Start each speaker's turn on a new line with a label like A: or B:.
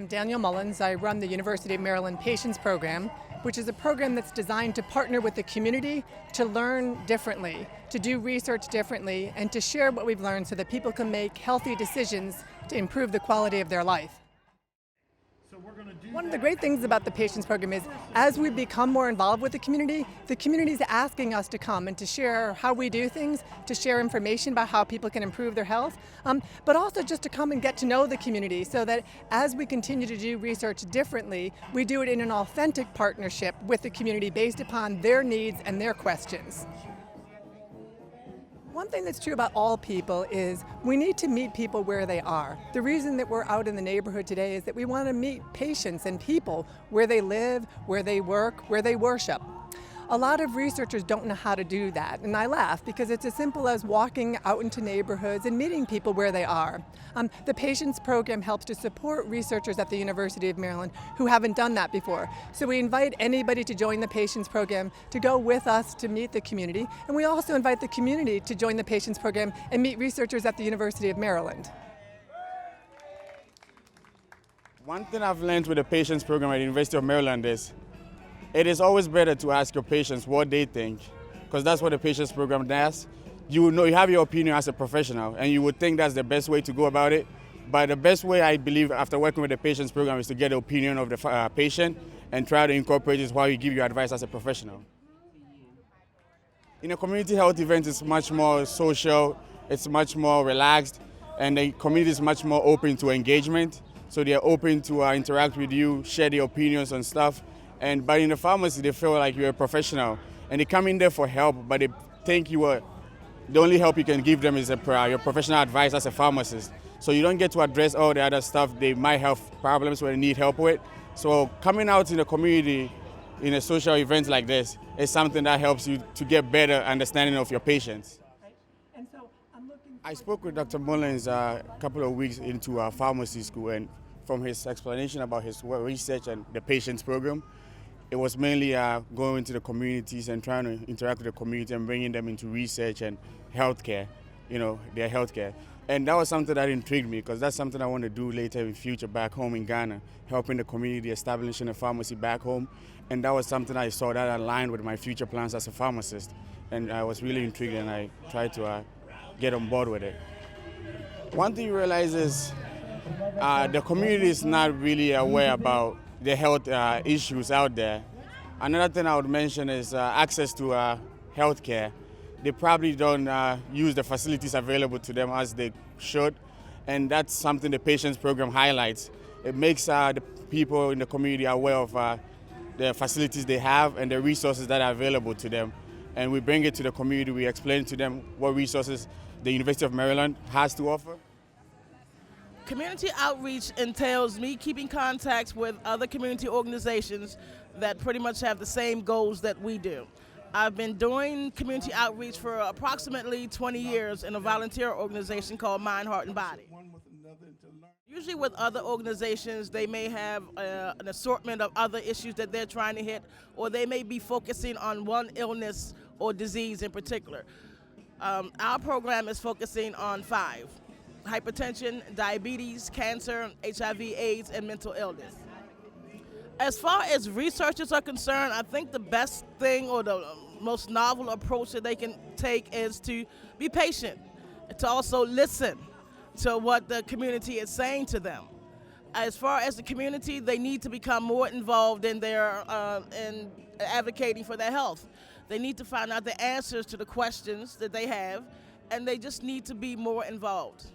A: I'm Danielle Mullins. I run the University of Maryland Patients Program, which is a program that's designed to partner with the community to learn differently, to do research differently, and to share what we've learned so that people can make healthy decisions to improve the quality of their life. One of the great things about the Patients Program is as we become more involved with the community is asking us to come and to share how we do things, to share information about how people can improve their health, but also just to come and get to know the community so that as we continue to do research differently, we do it in an authentic partnership with the community based upon their needs and their questions. One thing that's true about all people is we need to meet people where they are. The reason that we're out in the neighborhood today is that we want to meet patients and people where they live, where they work, where they worship. A lot of researchers don't know how to do that, and I laugh because it's as simple as walking out into neighborhoods and meeting people where they are. The Patients Program helps to support researchers at the University of Maryland who haven't done that before. So we invite anybody to join the Patients Program to go with us to meet the community, and we also invite the community to join the Patients Program and meet researchers at the University of Maryland.
B: One thing I've learned with the Patients Program at the University of Maryland is it is always better to ask your patients what they think, because that's what the Patients Program does. You know, you have your opinion as a professional, and you would think that's the best way to go about it. But the best way, I believe, after working with the Patients Program, is to get the opinion of the patient and try to incorporate it while you give your advice as a professional. In a community health event, it's much more social, it's much more relaxed, and the community is much more open to engagement. So they're open to interact with you, share their opinions on stuff. But in the pharmacy, they feel like you're a professional, and they come in there for help, but they think the only help you can give them is your professional advice as a pharmacist. So you don't get to address all the other stuff they might have problems where they need help with. So coming out in the community in a social event like this is something that helps you to get better understanding of your patients. I spoke with Dr. Mullins a couple of weeks into our pharmacy school, and from his explanation about his research and the Patients Program, it was mainly going into the communities and trying to interact with the community and bringing them into research and healthcare, their healthcare. And that was something that intrigued me because that's something I want to do later in the future back home in Ghana, helping the community, establishing a pharmacy back home. And that was something I saw that aligned with my future plans as a pharmacist. And I was really intrigued, and I tried to get on board with it. One thing you realize is the community is not really aware about the health issues out there. Another thing I would mention is access to health care. They probably don't use the facilities available to them as they should, and that's something the Patients Program highlights. It makes the people in the community aware of the facilities they have and the resources that are available to them. And we bring it to the community, we explain to them what resources the University of Maryland has to offer.
C: Community outreach entails me keeping contacts with other community organizations that pretty much have the same goals that we do. I've been doing community outreach for approximately 20 years in a volunteer organization called Mind, Heart, and Body. Usually with other organizations, they may have an assortment of other issues that they're trying to hit, or they may be focusing on one illness or disease in particular. Our program is focusing on 5. Hypertension, diabetes, cancer, HIV/AIDS, and mental illness. As far as researchers are concerned, I think the best thing or the most novel approach that they can take is to be patient, to also listen to what the community is saying to them. As far as the community, they need to become more involved in their in advocating for their health. They need to find out the answers to the questions that they have, and they just need to be more involved.